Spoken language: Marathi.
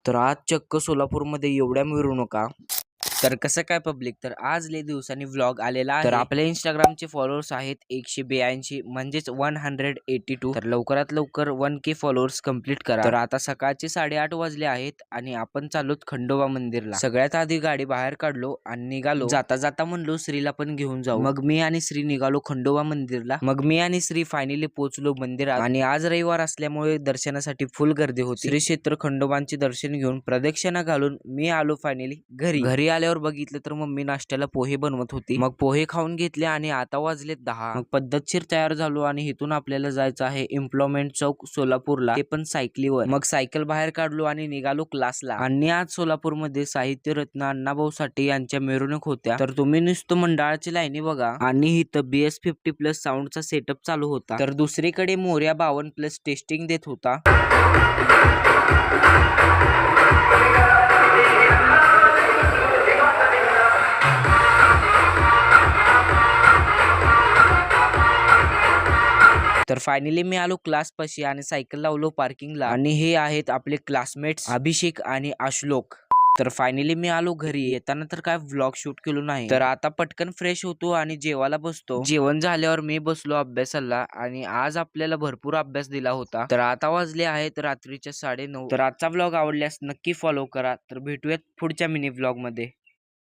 तर आज चक्क सोलापूरमध्ये एवढ्या मिरवणुका. तर कसं काय पब्लिक, तर आज लय दिवसांनी व्लॉग आलेला आहे. तर आपल्या इंस्टाग्रामचे फॉलोअर्स आहेत 182 म्हणजेच 182. तर लवकरात लवकर 1K फॉलोअर्स कंप्लीट करा. तर आता सकाळचे 8:30 वाजले आहेत आणि आपण चाललोत खंडोबा मंदिरला. सगळ्यात आधी गाडी बाहेर काढलो आणि निघालो. जाता जाता म्हणलो श्रीला पण घेऊन जाऊ. मग मी आणि श्री निघालो खंडोबा मंदिरला. मग मी आणि श्री फायनली पोहोचलो मंदिरात आणि आज रविवार असल्यामुळे दर्शनासाठी फुल गर्दी होती. श्री क्षेत्र खंडोबांचे दर्शन घेऊन प्रदक्षिणा घालून मी आलो फायनली घरी आल्यावर बघितलं तर मम्मी नाश्त्याला पोहे बनवत होती. मग पोहे खाऊन घेतले आणि आता वाजलेत 10. मग पद्धतशीर तयार झालो आणि इथून आपल्याला जायचं आहे एम्प्लॉयमेंट चौक सोलापूरला, ते पण सायकलीवर. मग सायकल बाहेर काढलो आणि निघालो क्लासला. आणि आज सोलापूरमध्ये साहित्य रत्न अण्णाभाऊ साठे यांच्या मिरवणूक होत्या. तर तुम्ही नुसतं मंडळाची लाईनी बघा. आणि इथं BS50+ साऊंडचा सेटअप चालू होता. तर दुसरीकडे मोर्या 52+ टेस्टिंग देत होता. तर फायनली मी आलो क्लास पाशी आणि सायकल लावलो पार्किंगला. आणि हे आहेत आपले क्लासमेट्स अभिषेक आणि आश्लोक. तर फायनली मी आलो घरी. येताना तर काय व्लॉग शूट केलो नाही. तर आता पटकन फ्रेश होतो आणि जेवायला बसतो. जेवण झाल्यावर मी बसलो अभ्यासाला आणि आज आपल्याला भरपूर अभ्यास दिला होता. तर आता वाजले आहेत रात्रीच्या 9:30. तर आजचा व्लॉग आवडल्यास नक्की फॉलो करा. तर भेटूयात पुढच्या मिनी व्लॉग मध्ये.